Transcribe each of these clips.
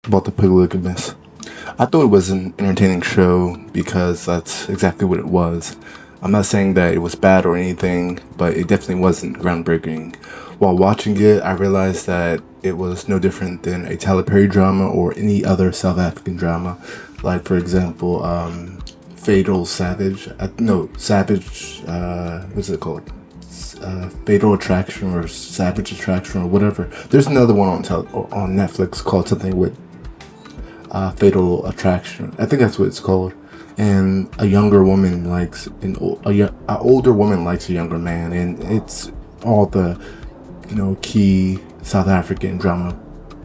about The Polygamist. I thought it was an entertaining show because that's exactly what it was. I'm not saying that it was bad or anything, but it definitely wasn't groundbreaking. While watching it, I realized that it was no different than a Tyler Perry drama or any other South African drama. Like, for example, Fatal Savage. No, Savage, what's it called? Fatal Attraction or Savage Attraction or whatever. There's another one on Netflix called something with Fatal Attraction. I think that's what it's called. And a younger woman likes an older woman likes a younger man, and it's all the key South African drama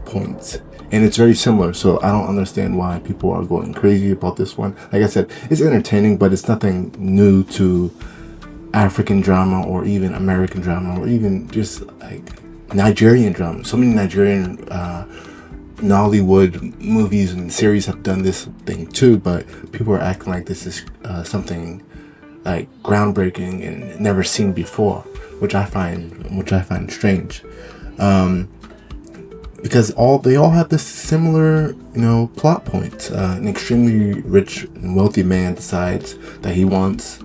points. And it's very similar, so I don't understand why people are going crazy about this one. Like I said, it's entertaining, but it's nothing new to African drama or even American drama or even just like Nigerian drama. So many Nigerian Nollywood movies and series have done this thing too, but people are acting like this is something like groundbreaking and never seen before, which I find strange. Because they all have this similar, plot point. An extremely rich and wealthy man decides that he wants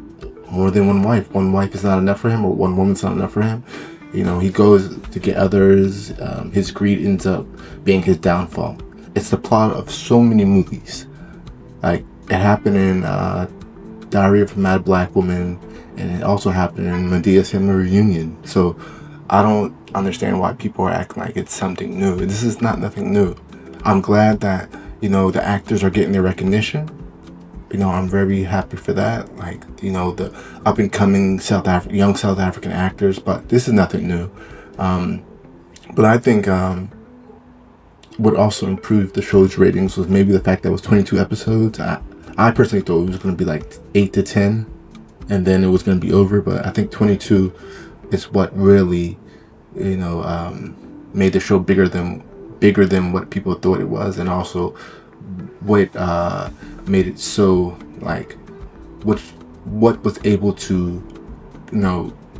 more than one wife. One wife is not enough for him, or one woman's not enough for him. He goes to get others. His greed ends up being his downfall. It's the plot of so many movies. Like, it happened in Diary of a Mad Black Woman, and it also happened in Medea's Family Reunion. So I don't understand why people are acting like it's something new. This is nothing new. I'm glad that, the actors are getting their recognition. I'm very happy for that. Like, the up and coming young South African actors, but this is nothing new. But I think what also improved the show's ratings was maybe the fact that it was 22 episodes. I personally thought it was going to be like 8 to 10, and then it was going to be over. But I think 22 is what really, made the show bigger than what people thought it was, and also what made it so like what was able to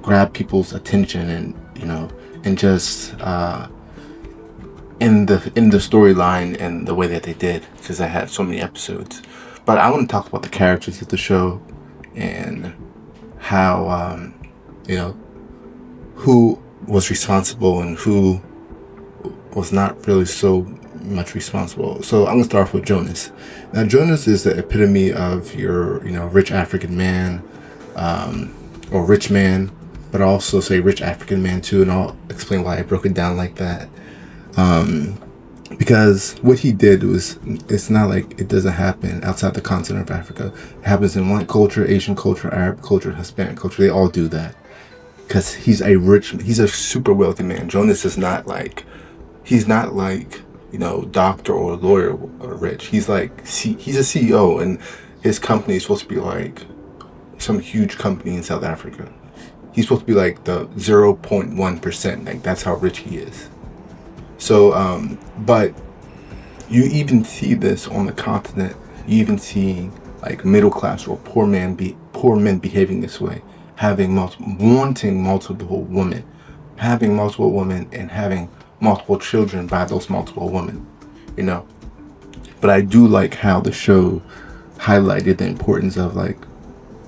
grab people's attention and just in the storyline and the way that they did, because I had so many episodes. But I want to talk about the characters of the show and how who was responsible and who was not really so much responsible. So I'm gonna start off with Jonas. Now, Jonas is the epitome of your rich African man, or rich man, but I'll also say rich African man too, and I'll explain why I broke it down like that. Because what he did it's not like it doesn't happen outside the continent of Africa. It happens in white culture, Asian culture, Arab culture, Hispanic culture. They all do that. Because he's a super wealthy man. Jonas is not like, he's not like, doctor or lawyer or rich. He's like, he's a CEO, and his company is supposed to be like some huge company in South Africa. He's supposed to be like the 0.1%. Like, that's how rich he is. So, but you even see this on the continent. You even see like middle class or poor men behaving this way, wanting multiple women, having multiple women, and having multiple children by those multiple women, But I do like how the show highlighted the importance of like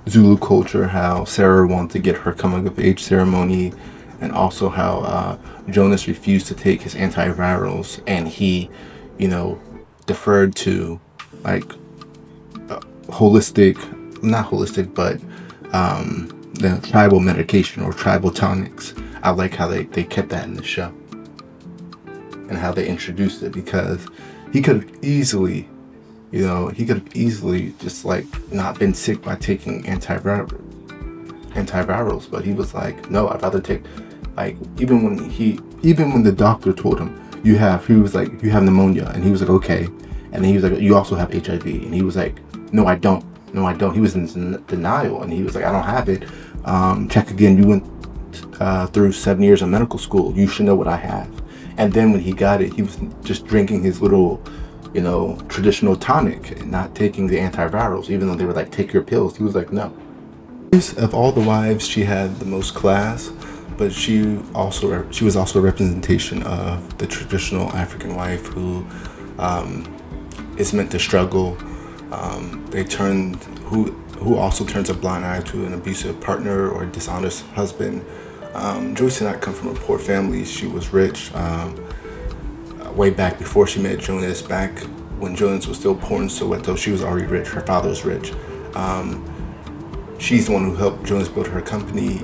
Zulu culture, how Sarah wanted to get her coming of age ceremony, and also how Jonas refused to take his antivirals, and he, deferred to like not holistic, but the tribal medication or tribal tonics. I like how they kept that in the show and how they introduced it, because he could have easily just like not been sick by taking antivirals, but he was like, no, I'd rather take, like, even when the doctor told him you have pneumonia, and he was like, okay, and then he was like, you also have HIV, and he was like, no, I don't. He was in denial, and he was like, I don't have it. Check again. You went through 7 years of medical school. You should know what I have. And then when he got it, he was just drinking his little, traditional tonic and not taking the antivirals, even though they were like, take your pills. He was like, no. Of all the wives, she had the most class, but she was also a representation of the traditional African wife who is meant to struggle. Who also turns a blind eye to an abusive partner or dishonest husband. Joyce did not come from a poor family. She was rich way back before she met Jonas. Back when Jonas was still poor in Soweto, she was already rich. Her father was rich. She's the one who helped Jonas build her company.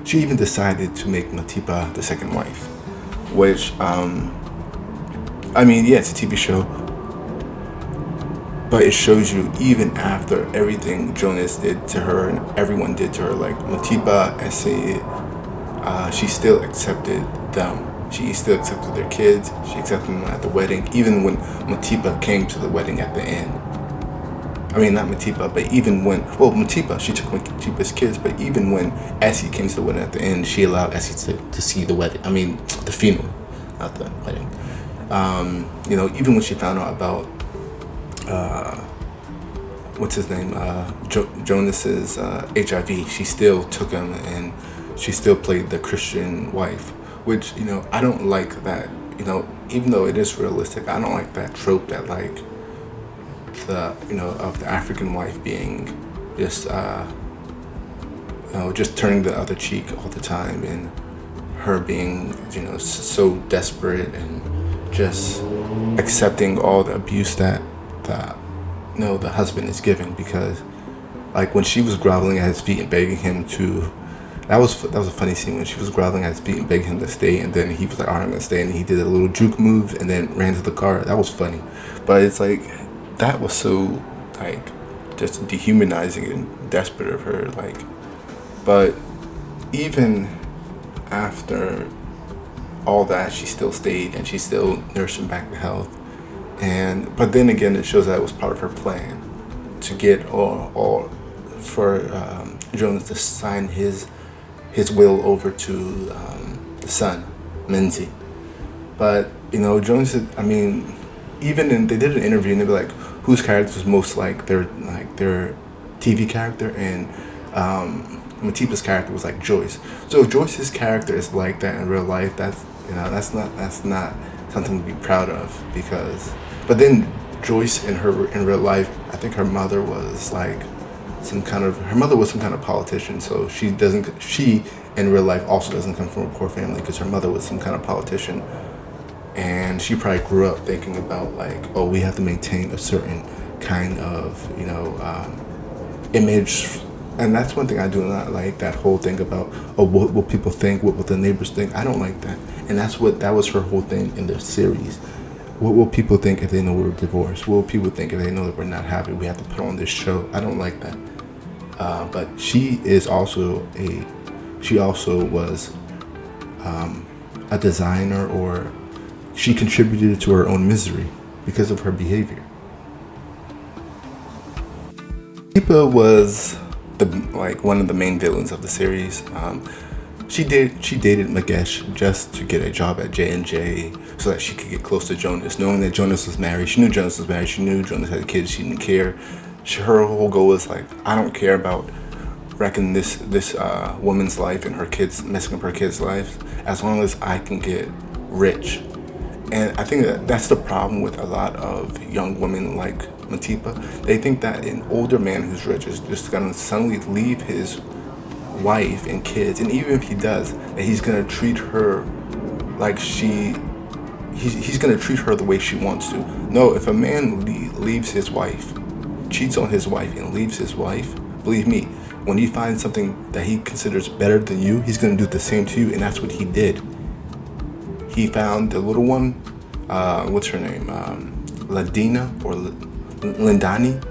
She even decided to make Matipa the second wife, which, it's a TV show, but it shows you even after everything Jonas did to her and everyone did to her, like Matipa, she still accepted them. She still accepted their kids. She accepted them at the wedding, even when Matipa came to the wedding at the end. I mean, not Matipa, but even when, Matipa, she took Matipa's kids, but even when Essie came to the wedding at the end, she allowed Essie to see the wedding. I mean, the funeral, not the wedding. Even when she found out about, what's his name, Jonas's HIV, she still took him and she still played the Christian wife, which, I don't like that, even though it is realistic, I don't like that trope that, like, of the African wife being just just turning the other cheek all the time, and her being so desperate and just accepting all the abuse that the husband is giving. Because like when she was groveling at his feet and begging him to, that was a funny scene when she was groveling at his feet and begging him to stay, and then he was like, "All right, I'm gonna stay," and he did a little juke move and then ran to the car. That was funny, but it's like, that was so, like, just dehumanizing and desperate of her, like. But even after all that, she still stayed and she still nursed him back to health. But then again, it shows that it was part of her plan to get all for Jonas to sign his will over to the son, Menzi. But Jonas, even they did an interview and they were like, whose character was most like their TV character, and Matipa's character was like Joyce. So if Joyce's character is like that in real life, that's not something to be proud of. But then Joyce in real life, I think her mother was like some kind of politician. So she in real life also doesn't come from a poor family, because her mother was some kind of politician. And she probably grew up thinking about, like, oh, we have to maintain a certain kind of, image. And that's one thing I do not like, that whole thing about, oh, what will people think? What will the neighbors think? I don't like that. And that was her whole thing in the series. What will people think if they know we're divorced? What will people think if they know that we're not happy? We have to put on this show. I don't like that. But she also was a designer, or she contributed to her own misery because of her behavior. Matipa was one of the main villains of the series. She dated Magesh just to get a job at J&J so that she could get close to Jonas, knowing that Jonas was married. She knew Jonas was married. She knew Jonas had kids. She didn't care. Her whole goal was like, I don't care about wrecking this woman's life and her kids, messing up her kids' lives, as long as I can get rich. And I think that's the problem with a lot of young women like Matipa. They think that an older man who's rich is just going to suddenly leave his wife and kids, and even if he does, that he's going to treat her like he's going to treat her the way she wants to. No, if a man leaves his wife, cheats on his wife and leaves his wife, believe me, when he finds something that he considers better than you, he's going to do the same to you, and that's what he did. He found the little one, what's her name, Ladina or Lindani,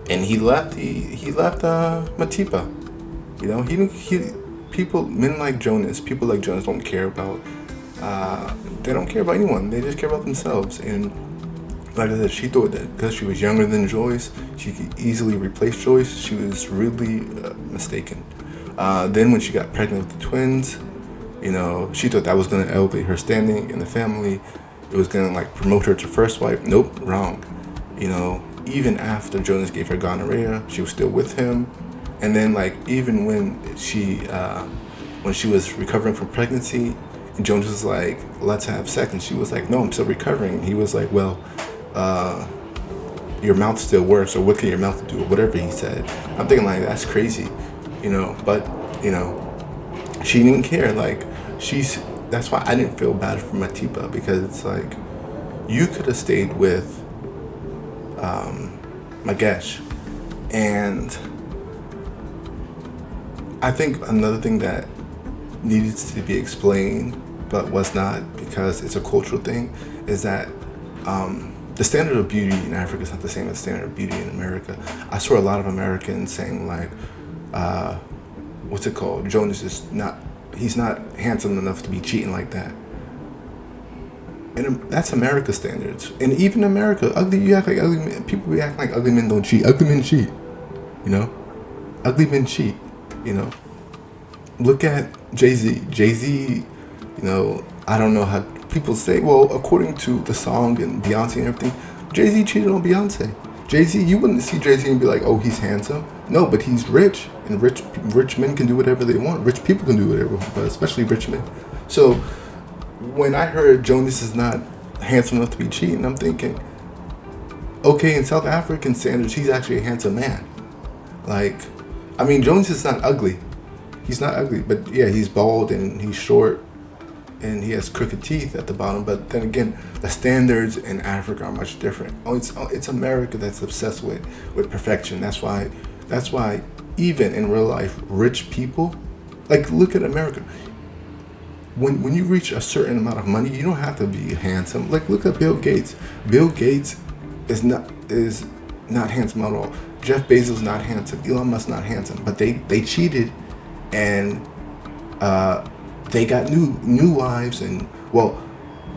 and he left Matipa. Men like Jonas, people like Jonas don't care about, they don't care about anyone. They just care about themselves. And like I said, she thought that because she was younger than Joyce, she could easily replace Joyce. She was really mistaken. Then when she got pregnant with the twins, she thought that was going to elevate her standing in the family. It was going to promote her to first wife. Nope, wrong. Even after Jonas gave her gonorrhea, she was still with him. And then even when she was recovering from pregnancy, Jonas was like, let's have sex. And she was like, no, I'm still recovering. He was like, well, your mouth still works, or what can your mouth do, or whatever he said. I'm thinking like, that's crazy, but, she didn't care. Like, that's why I didn't feel bad for Matipa, because it's like, you could have stayed with Magesh. And I think another thing that needed to be explained but was not, because it's a cultural thing, is that the standard of beauty in Africa is not the same as the standard of beauty in America. I saw a lot of Americans saying like, what's it called? Jonas he's not handsome enough to be cheating like that. And that's America standards. And even in America, you act like ugly men. People be acting like ugly men don't cheat. Ugly men cheat, Ugly men cheat, Look at Jay-Z. Jay-Z, I don't know how people say, well, according to the song and Beyonce and everything, Jay-Z cheated on Beyonce. Jay-Z, you wouldn't see Jay-Z and be like, oh, he's handsome. No, but he's rich, and rich men can do whatever they want. Rich people can do whatever, but especially rich men. So when I heard Jonas is not handsome enough to be cheating, I'm thinking, okay, in South African standards, he's actually a handsome man. Like, Jonas is not ugly. He's not ugly, but yeah, he's bald and he's short and he has crooked teeth at the bottom. But then again, the standards in Africa are much different. It's America that's obsessed with perfection. That's why even in real life, rich people, like, look at America. When you reach a certain amount of money, you don't have to be handsome. Like, look at Bill Gates. Bill Gates is not handsome at all. Jeff Bezos not handsome. Elon Musk not handsome. But they cheated, and they got new wives. And well,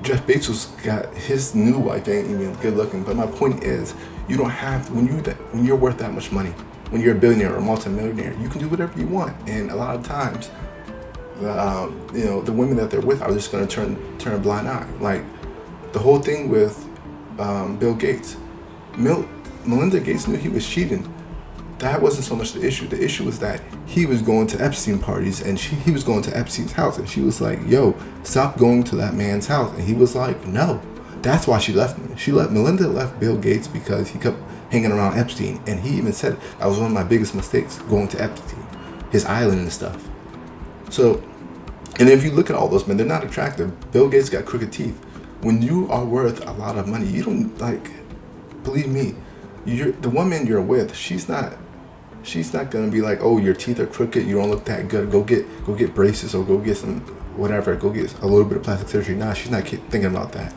Jeff Bezos got his new wife. They ain't even good looking. But my point is, you don't have, when you're worth that much money, when you're a billionaire or a multimillionaire, you can do whatever you want. And a lot of times, the women that they're with are just going to turn a blind eye. Like the whole thing with Bill Gates. Melinda Gates knew he was cheating. That wasn't so much the issue. The issue was that he was going to Epstein parties, and he was going to Epstein's house, and she was like, yo, stop going to that man's house. And he was like, no. That's why she left me. Melinda left Bill Gates because he kept hanging around Epstein, and he even said that was one of my biggest mistakes, going to Epstein, his island and stuff. So, and if you look at all those men, they're not attractive. Bill Gates got crooked teeth. When you are worth a lot of money, you don't, like, believe me, the woman you're with, she's not gonna be like, oh, your teeth are crooked, you don't look that good, go get braces, or go get some whatever, go get a little bit of plastic surgery. Nah, she's not thinking about that.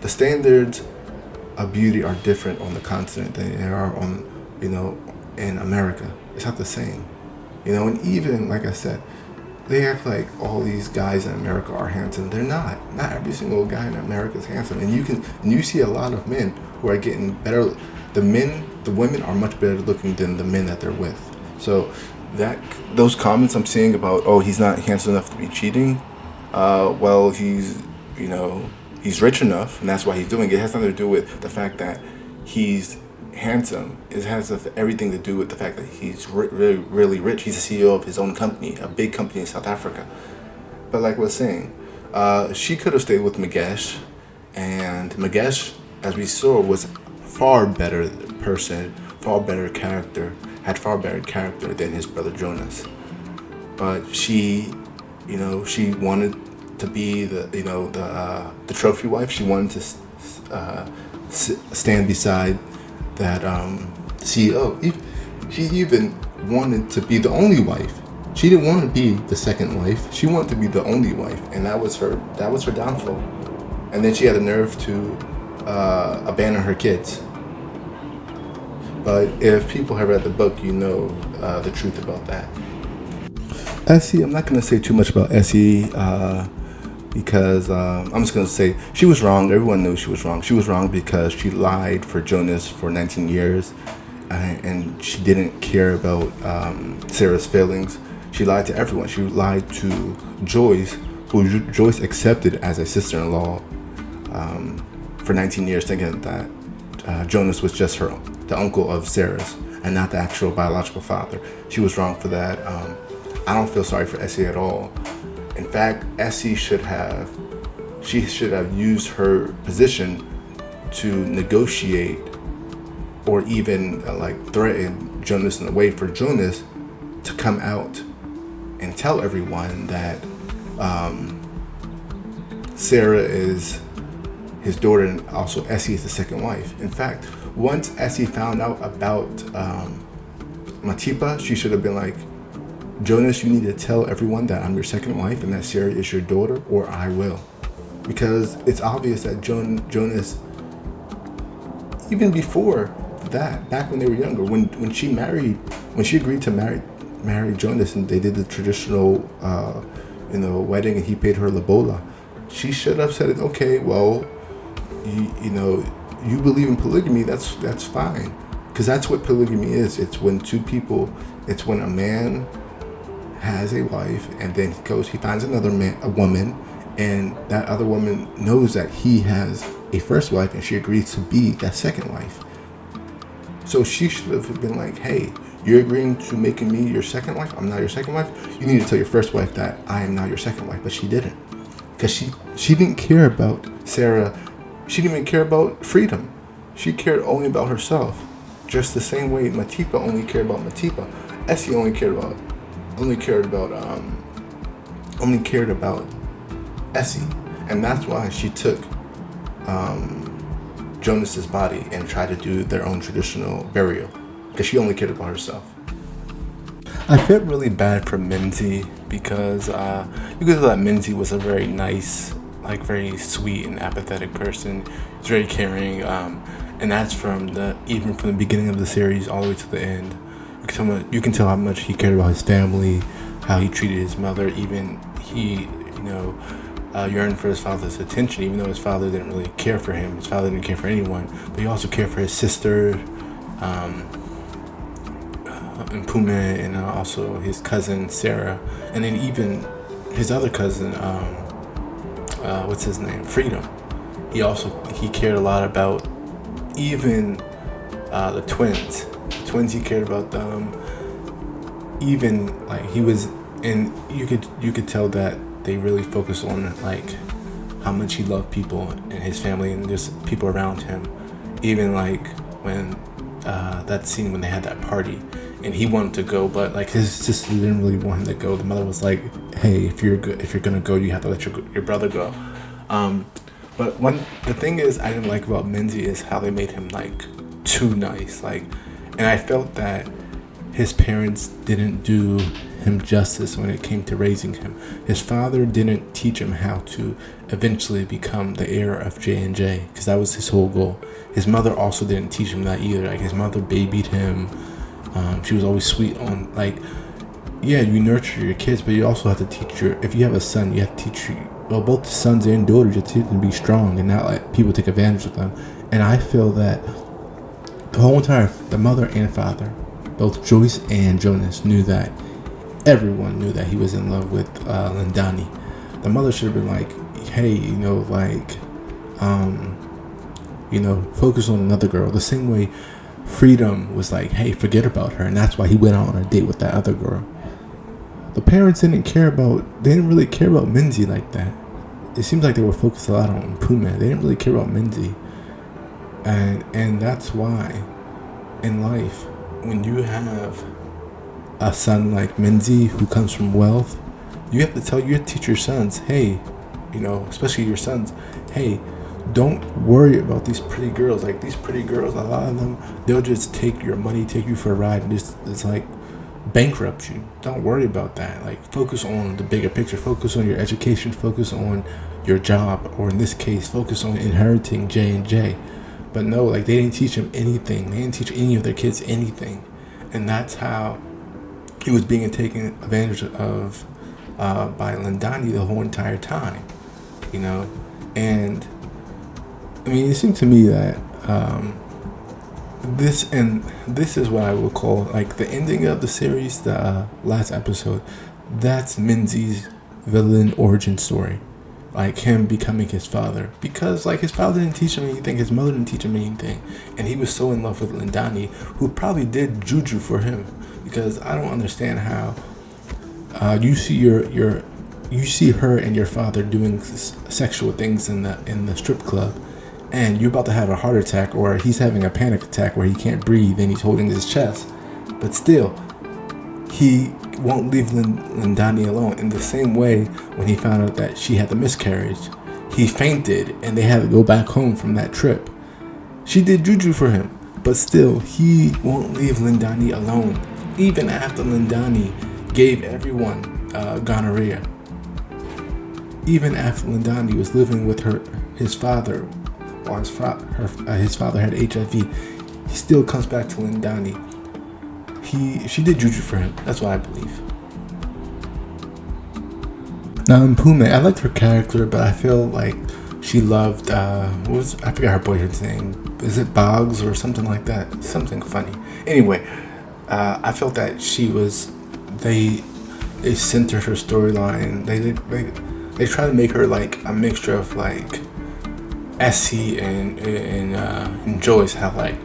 The standards of beauty are different on the continent than they are on, in America. It's not the same. And even, like I said, they act like all these guys in America are handsome. They're not. Not every single guy in America is handsome. And you see a lot of men who are getting better. The women are much better looking than the men that they're with. So those comments I'm seeing about, oh, he's not handsome enough to be cheating. Well, he's rich enough, and that's why he's doing it. It has nothing to do with the fact that he's handsome. It has everything to do with the fact that he's really, really rich. He's the CEO of his own company, a big company in South Africa. But like I was saying, she could have stayed with Magesh, and Magesh, as we saw, was far better person, far better character, had far better character than his brother Jonas. But she wanted to be the trophy wife. She wanted to stand beside that CEO. She even wanted to be the only wife. She didn't want to be the second wife. She wanted to be the only wife, and that was her downfall. And then she had the nerve to abandon her kids. But if people have read the book, the truth about that. Essie, I'm not going to say too much about Essie because I'm just going to say she was wrong. Everyone knows she was wrong. She was wrong because she lied for Jonas for 19 years and she didn't care about Sarah's feelings. She lied to everyone. She lied to Joyce, who Joyce accepted as a sister-in-law for 19 years, thinking that Jonas was just the uncle of Sarah's and not the actual biological father. She was wrong for that. I don't feel sorry for Essie at all. In fact, Essie should have used her position to negotiate or even threaten Jonas in a way for Jonas to come out and tell everyone that Sarah is his daughter and also Essie is the second wife. In fact, once Essie found out about Matipa, she should have been like, Jonas, you need to tell everyone that I'm your second wife and that Sarah is your daughter, or I will. Because it's obvious that Jonas, even before that, back when they were younger, when she agreed to marry Jonas and they did the traditional wedding and he paid her lobola, she should have said, okay, well, you believe in polygamy, that's fine. Because that's what polygamy is. It's when when a man has a wife and then he finds a woman, and that other woman knows that he has a first wife and she agrees to be that second wife. So she should have been like, hey, you're agreeing to making me your second wife? I'm not your second wife? You need to tell your first wife that I am not your second wife. But she didn't. Because she didn't care about Sarah. She didn't even care about freedom. She cared only about herself. Just the same way Matipa only cared about Matipa. Essie only cared about Essie. And that's why she took Jonas's body and tried to do their own traditional burial. Because she only cared about herself. I felt really bad for Minzy because you could tell that Minzy was a very nice, very sweet and apathetic person. He's very caring, and that's even from the beginning of the series all the way to the end. You can tell how much he cared about his family, how he treated his mother. Even he, yearned for his father's attention, even though his father didn't really care for him. His father didn't care for anyone, but he also cared for his sister, Mpume, and also his cousin Sarah, and then even his other cousin, what's his name, Freedom. He cared a lot about even the twins. The twins, he cared about them. Even he was, and you could tell that they really focused on how much he loved people and his family and just people around him. Even when that scene when they had that party and he wanted to go, but his sister didn't really want him to go. The mother was like, hey, if you're gonna go, you have to let your brother go. But the thing is I didn't like about Minzy is how they made him too nice, and I felt that his parents didn't do him justice when it came to raising him. His father didn't teach him how to eventually become the heir of J&J, because that was his whole goal. His mother also didn't teach him that either. His mother babied him. She was always sweet on you nurture your kids, but you also have to teach if you have a son, you have to teach both sons and daughters, you have to teach them to be strong and not let people take advantage of them. And I feel that the mother and father, both Joyce and Jonas, everyone knew that he was in love with Lindani. The mother should have been like, hey, focus on another girl. The same way Freedom was like, hey, forget about her. And that's why he went out on a date with that other girl. The parents didn't really care about Minzy like that. It seems like they were focused a lot on Puma. They didn't really care about Minzy. And that's why in life, when you have a son like Minzy who comes from wealth, you have to teach your sons, hey, especially your sons, hey, don't worry about these pretty girls. These pretty girls, a lot of them, they'll just take your money, take you for a ride, and it's bankrupt you. Don't worry about that. Focus on the bigger picture. Focus on your education. Focus on your job, or in this case, focus on inheriting J&J. But no, they didn't teach him anything. They didn't teach any of their kids anything, and that's how he was being taken advantage of by Lindani the whole entire time, And it seemed to me that this is what I would call the ending of the series, the last episode. That's Minzy's villain origin story, him becoming his father, because his father didn't teach him anything, his mother didn't teach him anything, and he was so in love with Lindani, who probably did juju for him. Because I don't understand how you see your you see her and your father doing sexual things in the strip club, and you're about to have a heart attack, or he's having a panic attack where he can't breathe and he's holding his chest, but still, he won't leave Lindani alone. In the same way, when he found out that she had the miscarriage, he fainted and they had to go back home from that trip. She did juju for him, but still, he won't leave Lindani alone, even after Lindani gave everyone gonorrhea. Even after Lindani was living with his father, while his father had HIV, he still comes back to Lindani. She did juju for him. That's what I believe. Now, Mpume, I liked her character, but I feel like she loved, I forgot her boyfriend's name. Is it Boggs or something like that? Something funny. Anyway, I felt that they centered her storyline. They try to make her like a mixture of like Essie and Joyce. How like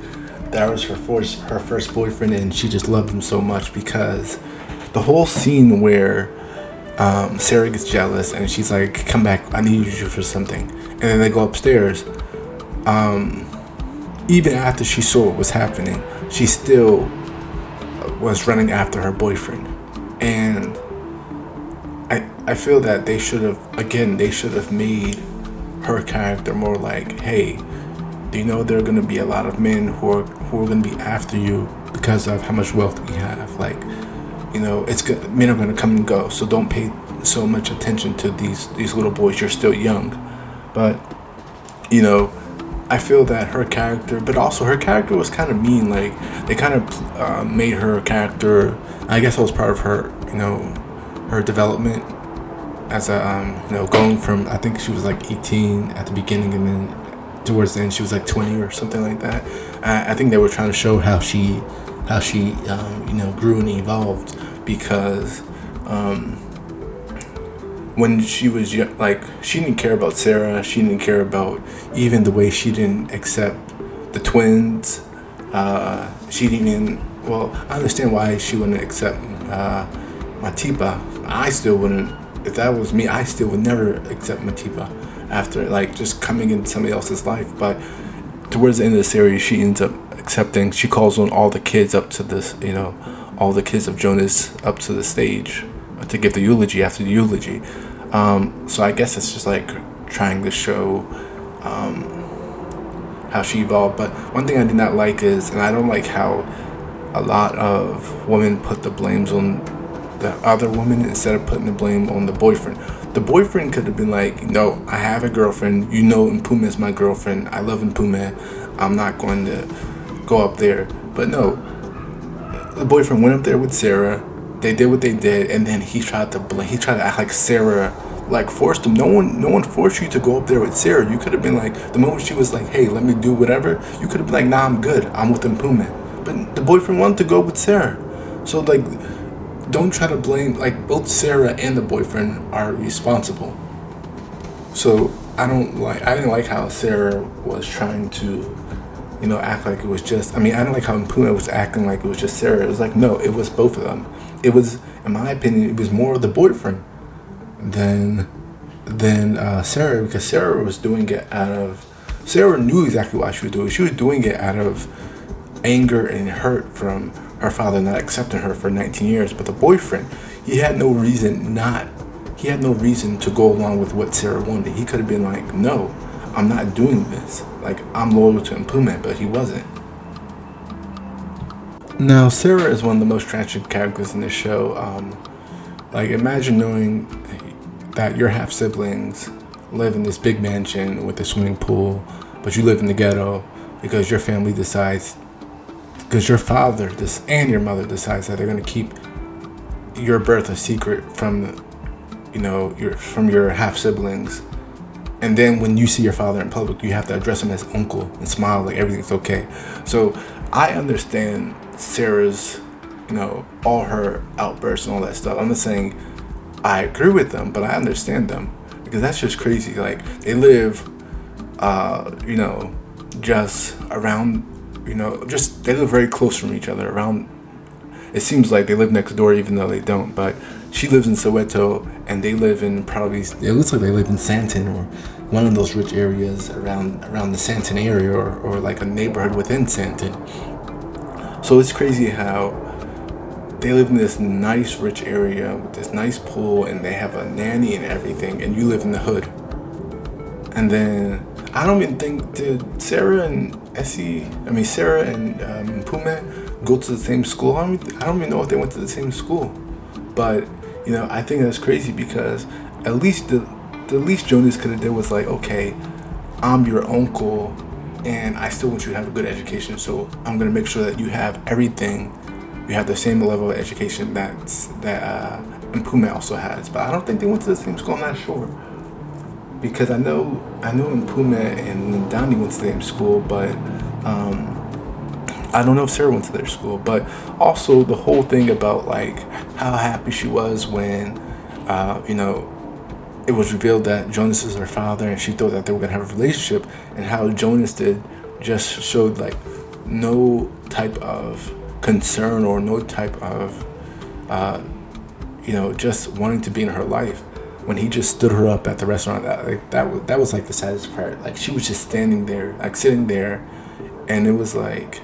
that was her first boyfriend, and she just loved him so much, because the whole scene where Sarah gets jealous and she's like, "Come back, I need you for something," and then they go upstairs. Even after she saw what was happening, she still was running after her boyfriend, and I feel that they should have made her character more like, hey, do you know there are going to be a lot of men who are going to be after you because of how much wealth we have? Like, it's good. Men are going to come and go, so don't pay so much attention to these little boys. You're still young. But I feel that her character, but also her character was kind of mean. Like, they kind of made her character, I guess it was part of her, her development as a, going from, I think she was like 18 at the beginning, and then towards the end she was like 20 or something like that. I think they were trying to show how she grew and evolved, because when she was young, like, she didn't care about Sarah. She didn't care about even the way she didn't accept the twins. She didn't even, well, I understand why she wouldn't accept Matipa. I still wouldn't. If that was me, I still would never accept Matipa after, like, just coming into somebody else's life. But towards the end of the series, she ends up accepting. She calls on all the kids up to this, all the kids of Jonas up to the stage to give the eulogy after the eulogy. So I guess it's just like trying to show how she evolved. But one thing I did not like is, and I don't like how a lot of women put the blames on the other woman instead of putting the blame on the boyfriend. The boyfriend could have been like, no, I have a girlfriend. Mpume is my girlfriend. I love Mpume. I'm not going to go up there. But no, the boyfriend went up there with Sarah. They did what they did, and then he tried to act like Sarah like forced him. No one forced you to go up there with Sarah. You could have been like, the moment she was like, hey, let me do whatever, you could have been like, nah, I'm good, I'm with Mpume. But the boyfriend wanted to go with Sarah. So like, don't try to blame, like, both Sarah and the boyfriend are responsible. So I didn't like how Sarah was trying to act like it was just, I didn't like how Mpume was acting like it was just Sarah. It was like, no, it was both of them. It was, in my opinion, it was more of the boyfriend than Sarah, because Sarah was doing it Sarah knew exactly why she was doing it. She was doing it out of anger and hurt from her father not accepting her for 19 years. But the boyfriend, he had no reason to go along with what Sarah wanted. He could have been like, no, I'm not doing this. Like, I'm loyal to Mpume, but he wasn't. Now, Sarah is one of the most tragic characters in this show. Like, imagine knowing that your half-siblings live in this big mansion with a swimming pool, but you live in the ghetto because your family decides, because your father and your mother decides that they're going to keep your birth a secret from your half-siblings. And then when you see your father in public, you have to address him as uncle and smile like everything's okay. So I understand Sarah's, all her outbursts and all that stuff. I'm not saying I agree with them, but I understand them, because that's just crazy. Like, they live, just around, they live very close from each other. Around, it seems like they live next door, even though they don't. But she lives in Soweto, and they live in probably, it looks like they live in Santon or one of those rich areas around the Santon area, or like a neighborhood within Santon. So it's crazy how they live in this nice rich area with this nice pool, and they have a nanny and everything, and you live in the hood. And then I don't even think, did Sarah and Sarah and Pume go to the same school? I don't even know if they went to the same school. But I think that's crazy, because at least the least Jonas could have did was like, okay, I'm your uncle, and I still want you to have a good education, so I'm gonna make sure that you have everything. You have the same level of education that Mpume also has. But I don't think they went to the same school. I'm not sure, because I know Mpume and Lindani went to the same school, but I don't know if Sarah went to their school. But also the whole thing about like how happy she was when it was revealed that Jonas is her father, and she thought that they were gonna have a relationship, and how Jonas just showed like no type of concern or no type of just wanting to be in her life, when he just stood her up at the restaurant. That was like the saddest part. Like, she was just standing there, like sitting there, and it was like,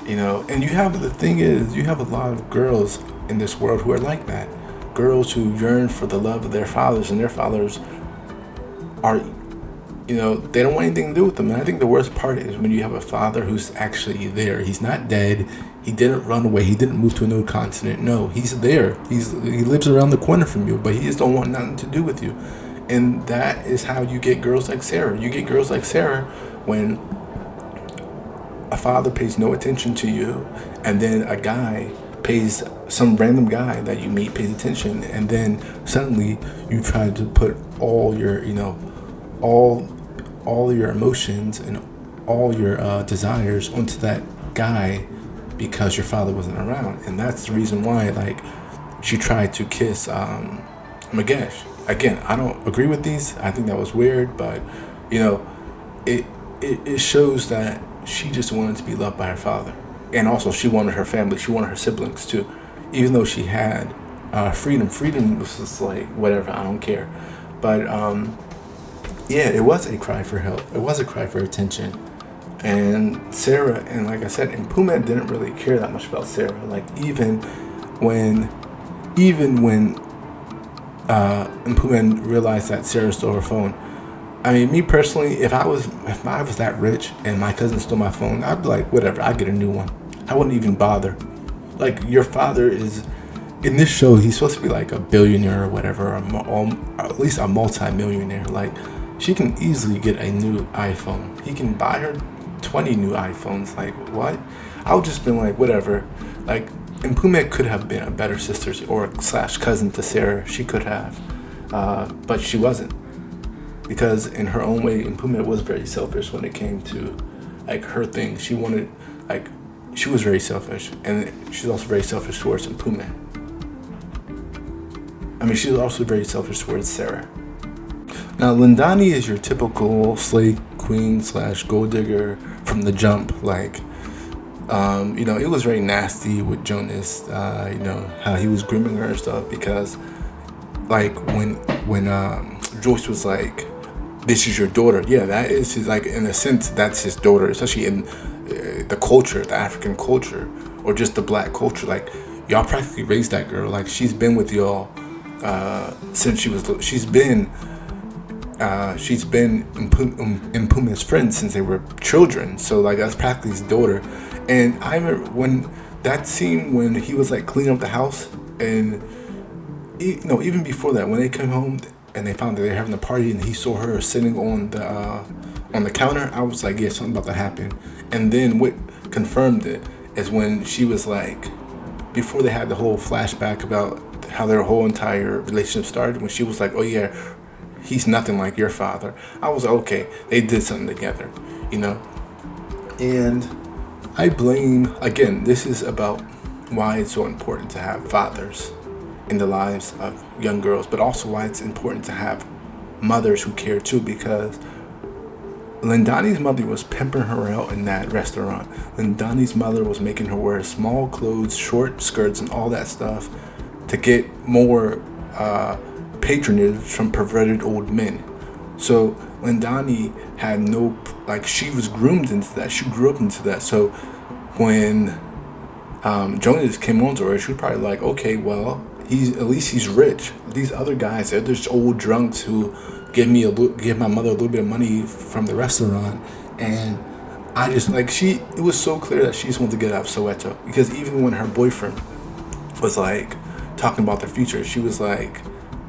and you have a lot of girls in this world who are like that. Girls who yearn for the love of their fathers, and their fathers are, they don't want anything to do with them. And I think the worst part is when you have a father who's actually there. He's not dead. He didn't run away. He didn't move to a new continent. No, he's there. He lives around the corner from you, but he just don't want nothing to do with you. And that is how you get girls like Sarah. You get girls like Sarah when a father pays no attention to you, and then a guy some random guy that you meet pays attention, and then suddenly you try to put all your all your emotions and all your desires onto that guy because your father wasn't around. And that's the reason why, like, she tried to kiss Magesh. Again, I don't agree with these. I think that was weird, but it shows that she just wanted to be loved by her father. And also, she wanted her family. She wanted her siblings too. Even though she had freedom. Freedom was just like, whatever, I don't care. But it was a cry for help. It was a cry for attention. And Sarah, and like I said, and Puma didn't really care that much about Sarah. Like, even when Puma realized that Sarah stole her phone. I mean, me personally, if I was that rich and my cousin stole my phone, I'd be like, whatever, I'd get a new one. I wouldn't even bother. Like, your father is, in this show, he's supposed to be like a billionaire or whatever, or at least a multi-millionaire. Like, she can easily get a new iPhone. He can buy her 20 new iPhones. Like, what? I would just been like, whatever. Like, and Pumet could have been a better sister or / cousin to Sarah. She could have, but she wasn't. Because in her own way, Mpume was very selfish when it came to, like, her thing. She wanted, like, she was very selfish. And she's also very selfish towards Mpume. I mean, she's also very selfish towards Sarah. Now, Lindani is your typical slave queen / gold digger from the jump. Like, it was very nasty with Jonas, how he was grooming her and stuff. Because, like, when Joyce was like, this is your daughter. Yeah, that is his, like, in a sense, that's his daughter, especially in the culture, the African culture, or just the black culture. Like, y'all practically raised that girl. Like, she's been with y'all since she's been Mpume's friend since they were children. So, like, that's practically his daughter. And I remember when that scene when he was, like, cleaning up the house, and even before that, when they came home and they found that they were having a party, and he saw her sitting on the counter, I was like, yeah, something about to happen. And then what confirmed it is when she was like, before they had the whole flashback about how their whole entire relationship started, when she was like, oh yeah, he's nothing like your father. I was like, okay, they did something together, And I blame, again, this is about why it's so important to have fathers in the lives of young girls, but also why it's important to have mothers who care too, because Lindani's mother was pimping her out in that restaurant. Lindani's mother was making her wear small clothes, short skirts, and all that stuff to get more patronage from perverted old men. So Lindani had no, like, she was groomed into that. She grew up into that. So when Jonas came onto her, she was probably like, okay, well, at least he's rich. These other guys, they're just old drunks who give my mother a little bit of money from the restaurant. And I just, like, it was so clear that she just wanted to get out of Soweto, because even when her boyfriend was like talking about the future, she was like,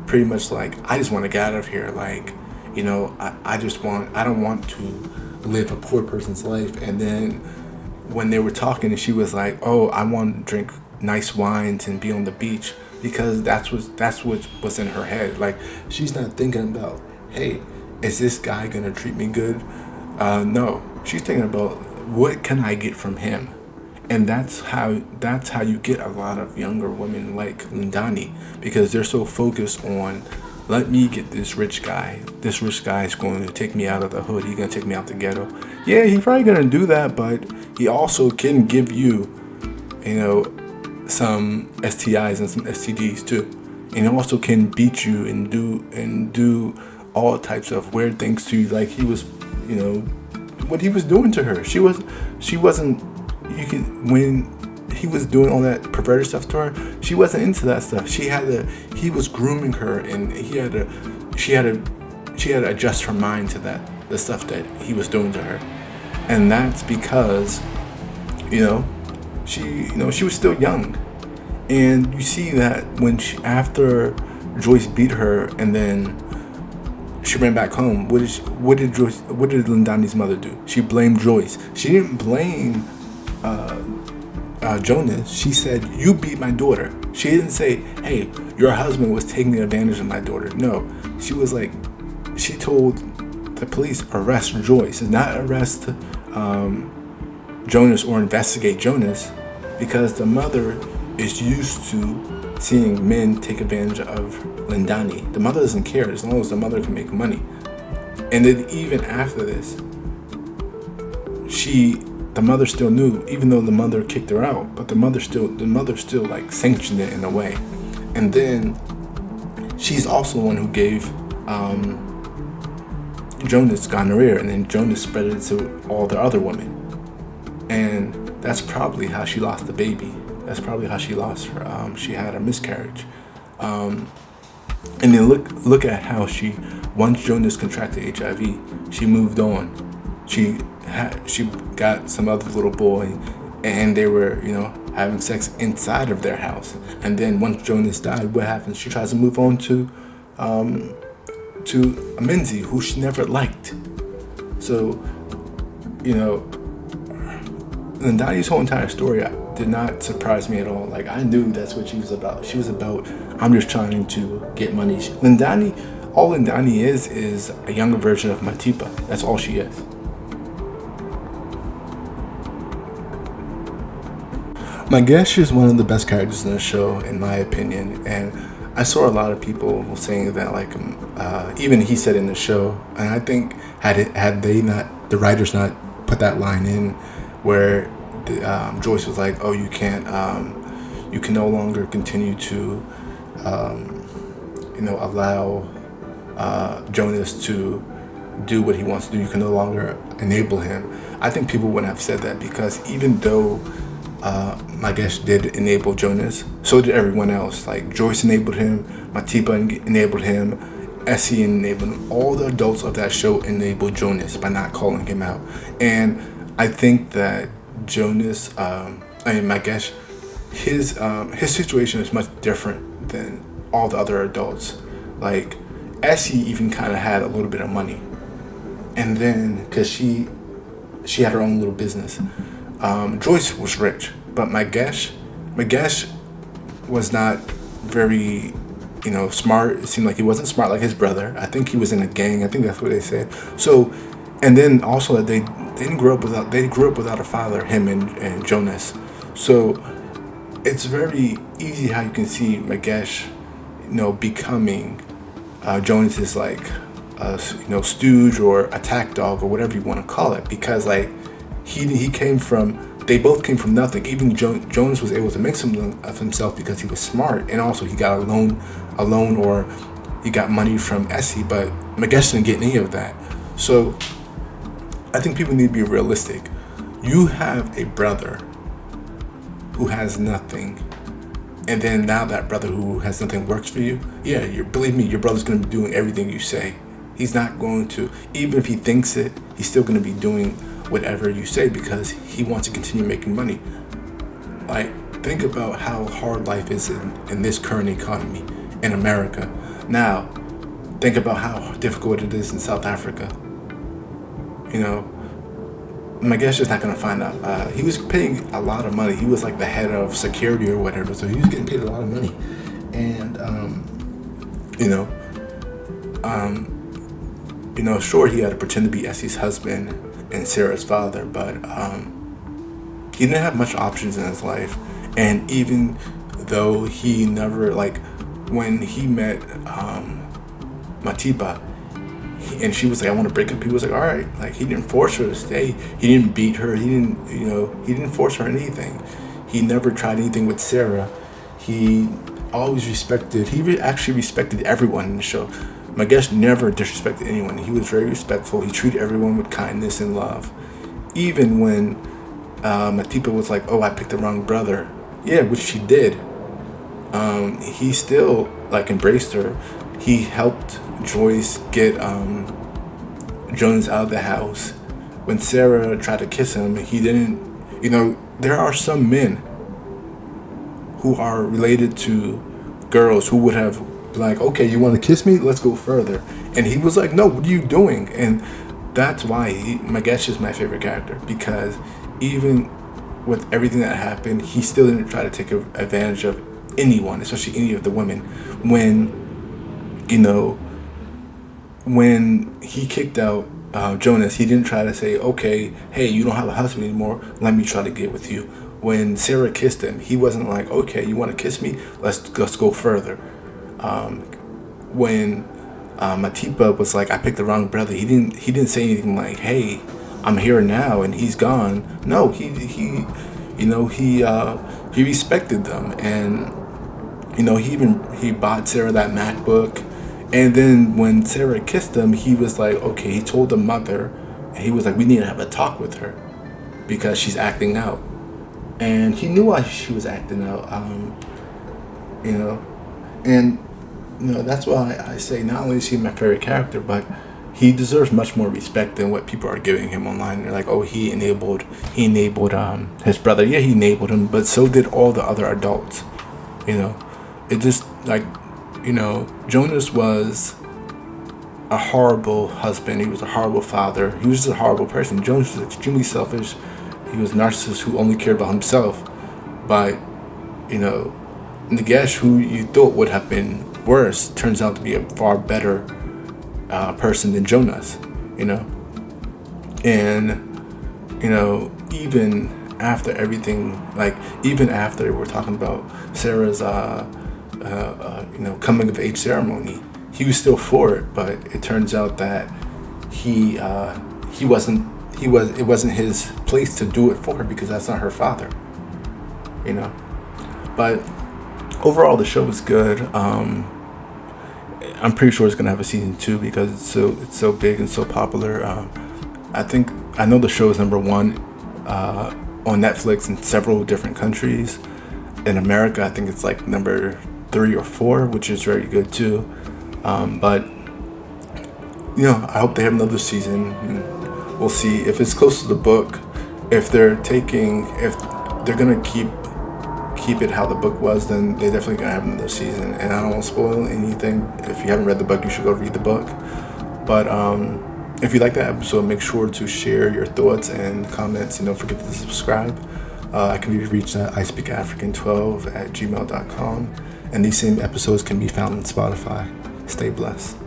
pretty much like, I just want to get out of here. Like, you know, I don't want to live a poor person's life. And then when they were talking, she was like, oh, I want to drink nice wines and be on the beach, because that's what was in her head. Like, she's not thinking about, hey, is this guy gonna treat me good? No, she's thinking about, what can I get from him? And that's how you get a lot of younger women like Lindani, because they're so focused on, let me get this rich guy. This rich guy is going to take me out of the hood. He's going to take me out the ghetto. Yeah, he's probably going to do that, but he also can give you, you know, some STIs and some STDs too. And he also can beat you and do all types of weird things to you, like he was, you know, what he was doing to her. She wasn't, when he was doing all that perverted stuff to her, she wasn't into that stuff. He was grooming her, and she had to adjust her mind to the stuff that he was doing to her. And that's because, you know, she was still young. And you see that when after Joyce beat her and then she ran back home, what did Lindani's mother do? She blamed Joyce. She didn't blame Jonas. She said, you beat my daughter. She didn't say, hey, your husband was taking advantage of my daughter. No, she was like, she told the police, arrest Joyce, not arrest Jonas or investigate Jonas, because the mother is used to seeing men take advantage of Lindani. The mother doesn't care as long as the mother can make money. And then even after this, the mother still knew, even though the mother kicked her out, but the mother still like sanctioned it in a way. And then she's also the one who gave Jonas gonorrhea, and then Jonas spread it to all the other women. And that's probably how she lost the baby. That's probably how she lost her. She had a miscarriage. And then look at how once Jonas contracted HIV, she moved on. She got some other little boy, and they were, you know, having sex inside of their house. And then once Jonas died, what happens? She tries to move on to Amenzi, who she never liked. So, you know, Lindani's whole entire story did not surprise me at all. Like, I knew that's what she was about. She was about, I'm just trying to get money. All Lindani is a younger version of Matipa. That's all she is. My guest is one of the best characters in the show, in my opinion, and I saw a lot of people saying that, like, even he said in the show, and I think had the writers not put that line in, where Joyce was like, oh, you can no longer continue to, allow Jonas to do what he wants to do. You can no longer enable him. I think people wouldn't have said that, because even though my guest did enable Jonas, so did everyone else. Like, Joyce enabled him, Matipa enabled him, Essie enabled him. All the adults of that show enabled Jonas by not calling him out. And I think that Jonas, my guest, his situation is much different than all the other adults. Like, Essie even kind of had a little bit of money, and then because she had her own little business. Joyce was rich, but Magesh was not very, smart. It seemed like he wasn't smart like his brother. I think he was in a gang. I think that's what they said. So, and then also that they grew up without a father, him and Jonas. So it's very easy how you can see Magesh, becoming Jonas's stooge or attack dog or whatever you want to call it, because like he came from they both came from nothing. Even Jonas was able to make something of himself because he was smart, and also he got a loan, or he got money from Essie. But Magesh didn't get any of that. So I think people need to be realistic. You have a brother who has nothing, and then now that brother who has nothing works for you. Yeah, believe me, your brother's going to be doing everything you say. He's not going to, even if he thinks it, he's still going to be doing whatever you say because he wants to continue making money. Like, think about how hard life is in this current economy in America. Now, think about how difficult it is in South Africa. You know, my guess is not going to find out. He was paying a lot of money. He was like the head of security or whatever, so he was getting paid a lot of money. And, sure, he had to pretend to be Essie's husband and Sarah's father, but he didn't have much options in his life. And even though he never, like, when he met Matiba, and she was like, I want to break up, he was like, all right. Like, he didn't force her to stay. He didn't beat her. He didn't force her anything. He never tried anything with Sarah. He always respected, actually respected everyone in the show. Magesh never disrespected anyone. He was very respectful. He treated everyone with kindness and love. Even when Matiba was like, oh, I picked the wrong brother. Yeah, which she did. He still, like, embraced her. He helped Joyce get Jonas out of the house. When Sarah tried to kiss him, he didn't, there are some men who are related to girls who would have like, okay, you want to kiss me? Let's go further. And he was like, no, what are you doing? And that's why Magesh is my favorite character, because even with everything that happened, he still didn't try to take advantage of anyone, especially any of the women. When he kicked out Jonas, he didn't try to say, okay, hey, you don't have a husband anymore, let me try to get with you. When Sarah kissed him, he wasn't like, okay, you want to kiss me? Let's go further. When Matiba was like, I picked the wrong brother, he didn't say anything like, hey, I'm here now and he's gone. No, he respected them, and he bought Sarah that MacBook. And then when Sarah kissed him, he was like, okay, he told the mother, and he was like, we need to have a talk with her because she's acting out. And he knew why she was acting out, that's why I say not only is he my favorite character, but he deserves much more respect than what people are giving him online. They're like, oh, he enabled his brother. Yeah, he enabled him, but so did all the other adults. It just like, Jonas was a horrible husband. He was a horrible father. He was just a horrible person. Jonas was extremely selfish. He was a narcissist who only cared about himself. But, Nagesh, who you thought would have been worse, turns out to be a far better person than Jonas, And, even after everything, like, even after we're talking about Sarah's, coming of age ceremony, he was still for it, but it turns out that it wasn't his place to do it for her because that's not her father, But overall, the show was good. I'm pretty sure it's gonna have a season 2 because it's so big and so popular. I know the show is number 1 on Netflix in several different countries. In America, I think it's like number 3 or 4, which is very good too. But I hope they have another season. We'll see if it's close to the book. If they're gonna keep it how the book was, then they're definitely gonna have another season. And I don't want to spoil anything. If you haven't read the book, you should go read the book. But if you like that episode, make sure to share your thoughts and comments, and don't forget to subscribe. I can be reached at ispeakafrican12@gmail.com, and these same episodes can be found on Spotify. Stay blessed.